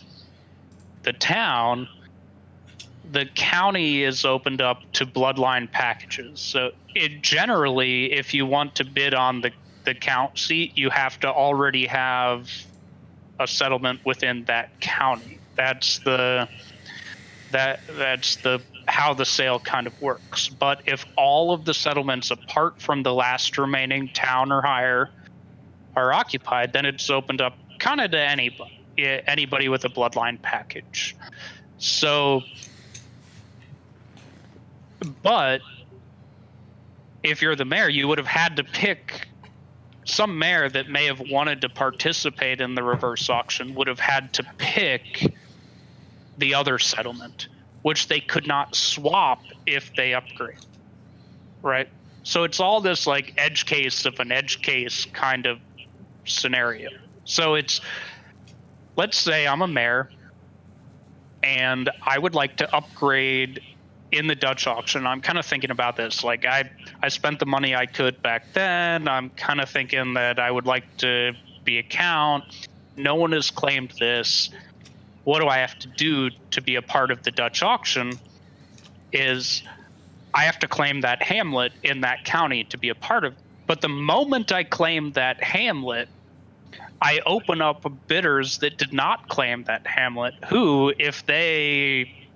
the town, the county is opened up to bloodline packages. So generally, if you want to bid on the count seat, you have to already have a settlement within that county. That's how the sale kind of works. But if all of the settlements apart from the last remaining town or higher are occupied, then it's opened up kind of to anybody with a bloodline package. So, but if you're the mayor, you would have had to pick some mayor that may have wanted to participate in the reverse auction would have had to pick the other settlement, which they could not swap if they upgrade, right? So it's all this like edge case of an edge case kind of scenario. So it's, let's say I'm a mayor and I would like to upgrade in the Dutch auction. I'm kind of thinking about this. Like I spent the money I could back then. I'm kind of thinking that I would like to be a count. No one has claimed this. What do I have to do to be a part of the Dutch auction? Is I have to claim that hamlet in that county to be a part of it. But the moment I claim that hamlet, I open up bidders that did not claim that hamlet, who, if they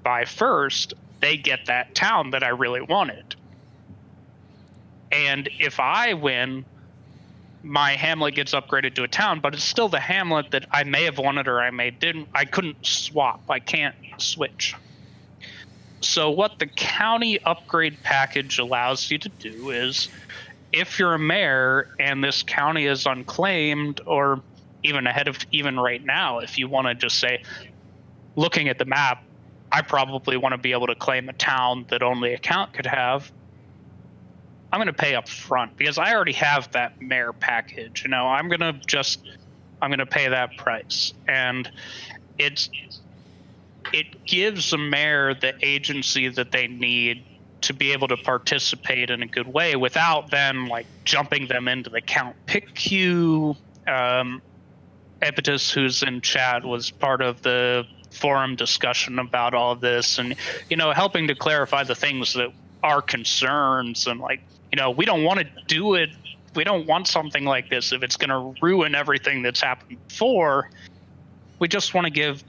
buy first, they get that town that I really wanted. And if I win, my hamlet gets upgraded to a town, but it's still the hamlet that I may have wanted or I may didn't. I couldn't swap. I can't switch. So what the county upgrade package allows you to do is, if you're a mayor and this county is unclaimed, or even ahead of even right now, if you want to just say, looking at the map, I probably want to be able to claim a town that only a count could have, I'm going to pay up front because I already have that mayor package. You know, I'm going to pay that price. And it gives a mayor the agency that they need to be able to participate in a good way without then like jumping them into the count pick queue. Epitus, who's in chat, was part of the forum discussion about all of this, and you know, helping to clarify the things that are concerns, and like, you know, we don't want to do it. We don't want something like this if it's going to ruin everything that's happened before. We just want to give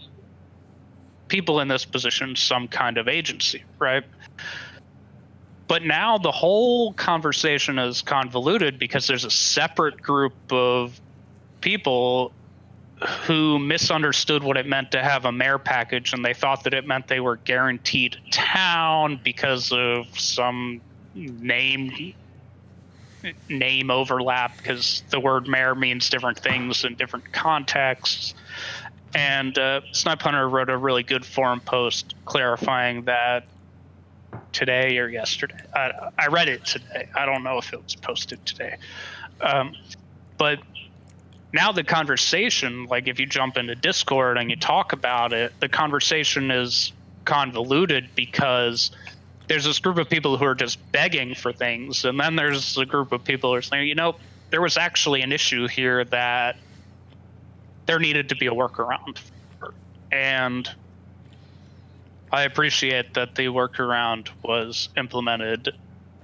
people in this position some kind of agency, right? But now the whole conversation is convoluted because there's a separate group of people who misunderstood what it meant to have a mayor package, and they thought that it meant they were guaranteed a town because of some name overlap, because the word mayor means different things in different contexts. And Snipe Hunter wrote a really good forum post clarifying that today or yesterday. I read it today. I don't know if it was posted today. But now the conversation, like if you jump into Discord and you talk about it, the conversation is convoluted because there's this group of people who are just begging for things. And then there's a group of people who are saying, you know, there was actually an issue here that there needed to be a workaround for. And I appreciate that the workaround was implemented.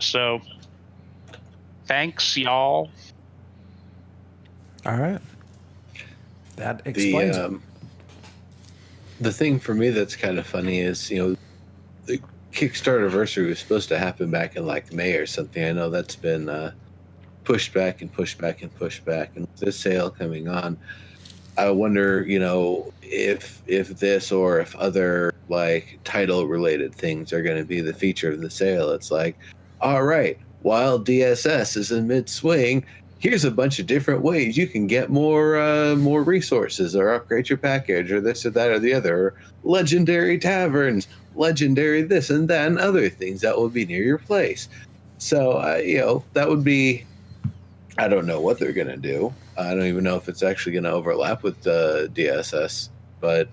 So thanks, y'all. All right. That explains it. The thing for me that's kind of funny is, you know, the Kickstarter anniversary was supposed to happen back in like May or something. I know that's been pushed back and pushed back and pushed back. And with this sale coming on, I wonder, you know, if this or if other like title related things are going to be the feature of the sale. It's like, all right, while DSS is in mid swing, here's a bunch of different ways you can get more resources or upgrade your package or this or that or the other, or legendary taverns, legendary this and that and other things that will be near your place. So, you know, that would be, I don't know what they're going to do. I don't even know if it's actually going to overlap with DSS, but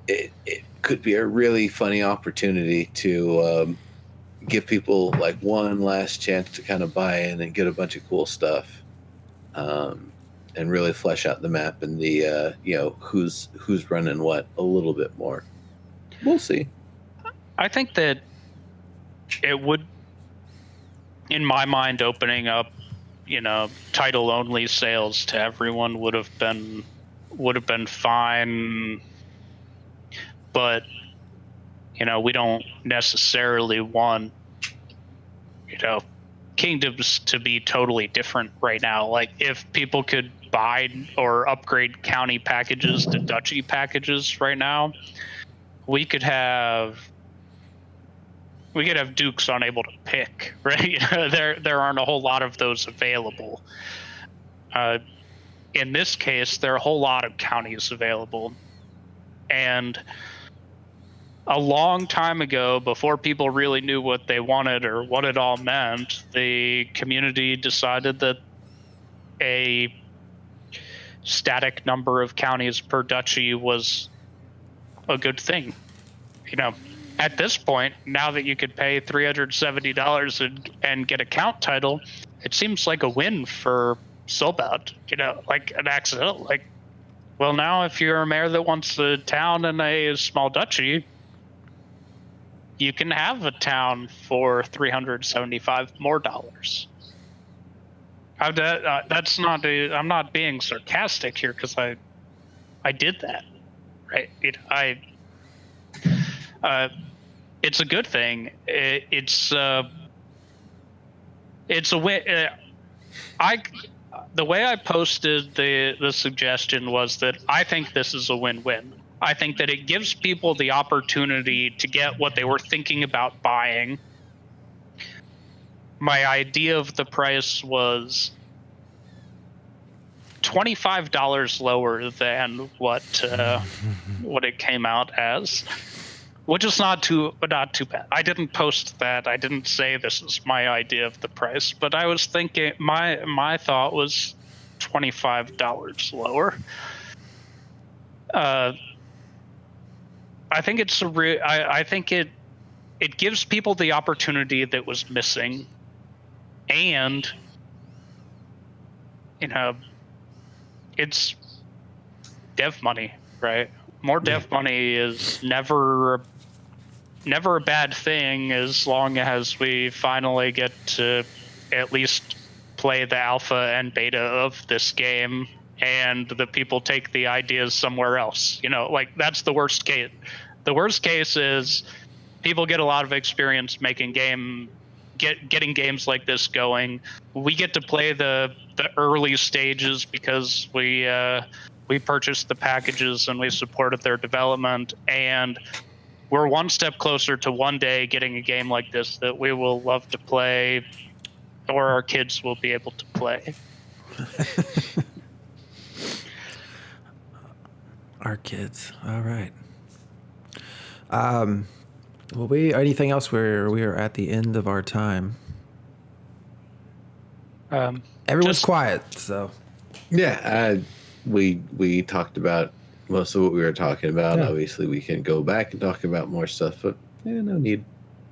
it could be a really funny opportunity to give people like one last chance to kind of buy in and get a bunch of cool stuff, and really flesh out the map and the you know, who's running what a little bit more. We'll see. I think that it would, in my mind, opening up, you know, title only sales to everyone would have been fine, but you know, we don't necessarily want, you know, kingdoms to be totally different right now. Like if people could buy or upgrade county packages to duchy packages right now, we could have we could have dukes unable to pick, right? There aren't a whole lot of those available. In this case, there are a whole lot of counties available, and a long time ago, before people really knew what they wanted or what it all meant, the community decided that a static number of counties per duchy was a good thing. At this point, now that you could pay $370 and get a count title, it seems like a win for Soulbound, like an accidental. Like, well, now if you're a mayor that wants a town and a small duchy, you can have a town for $375 more. That's not. I'm not being sarcastic here because I did that, right? It's a good thing. It's a win. The way I posted the suggestion was that I think this is a win-win. I think that it gives people the opportunity to get what they were thinking about buying. My idea of the price was $25 lower than what it came out as, which is not too bad. I didn't post that. I didn't say this is my idea of the price, but I was thinking my thought was $25 lower. I think I think it gives people the opportunity that was missing, and it's dev money, right? More dev money is never a bad thing, as long as we finally get to at least play the alpha and beta of this game and the people take the ideas somewhere else. Like, that's the worst case. The worst case is people get a lot of experience making getting games like this going. We get to play the early stages because we purchased the packages and we supported their development, and we're one step closer to one day getting a game like this that we will love to play, or our kids will be able to play. Our kids. All right. Well, anything else where we are at the end of our time? Everyone's quiet, so. Yeah, we talked about most of what we were talking about. Yeah. Obviously, we can go back and talk about more stuff, but no need.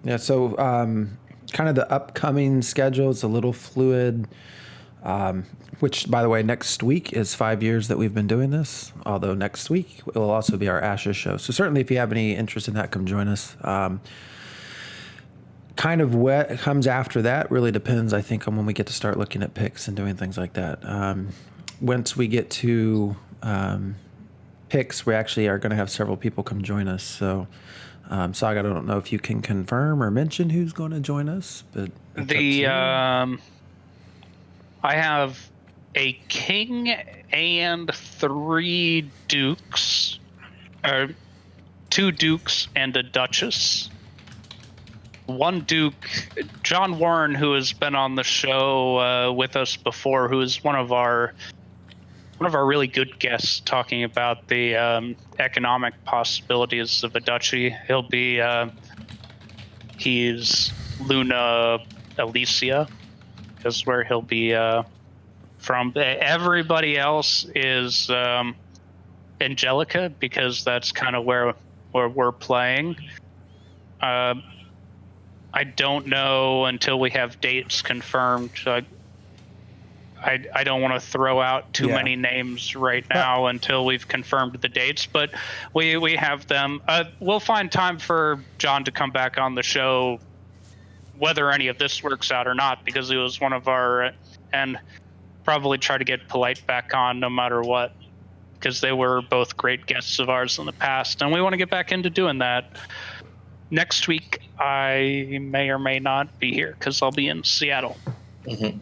Yeah, so kind of the upcoming schedule is a little fluid, which, by the way, next week is 5 years that we've been doing this, although next week will also be our Ashes show. So certainly if you have any interest in that, come join us. Kind of what comes after that really depends, I think, on when we get to start looking at picks and doing things like that. Once we get to picks, we actually are going to have several people come join us. So, Saga, I don't know if you can confirm or mention who's going to join us, but I have a king and 3 dukes, or 2 dukes and a duchess. 1 duke, John Warren, who has been on the show with us before, who is one of our really good guests talking about the economic possibilities of a duchy. He's Luna Elysia is where he'll be from. Everybody else is Angelica, because that's kind of where we're playing. I don't know until we have dates confirmed. I don't want to throw out too many names right now until we've confirmed the dates, but we have them. We'll find time for John to come back on the show, whether any of this works out or not, because he was one of our, and probably try to get Polite back on no matter what, because they were both great guests of ours in the past, and we want to get back into doing that. Next week, I may or may not be here because I'll be in Seattle. Mm-hmm.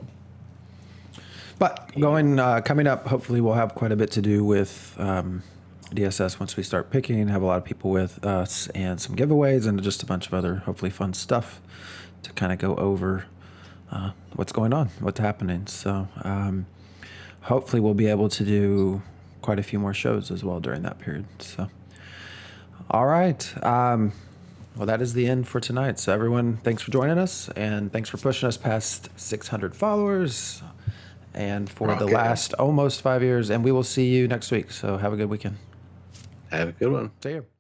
But coming up, hopefully we'll have quite a bit to do with DSS once we start picking, have a lot of people with us, and some giveaways, and just a bunch of other hopefully fun stuff to kind of go over what's going on, what's happening. So hopefully we'll be able to do quite a few more shows as well during that period. So, all right. Well, that is the end for tonight. So everyone, thanks for joining us, and thanks for pushing us past 600 followers, and for the last almost 5 years. And we will see you next week. So have a good weekend. Have a good one. See you.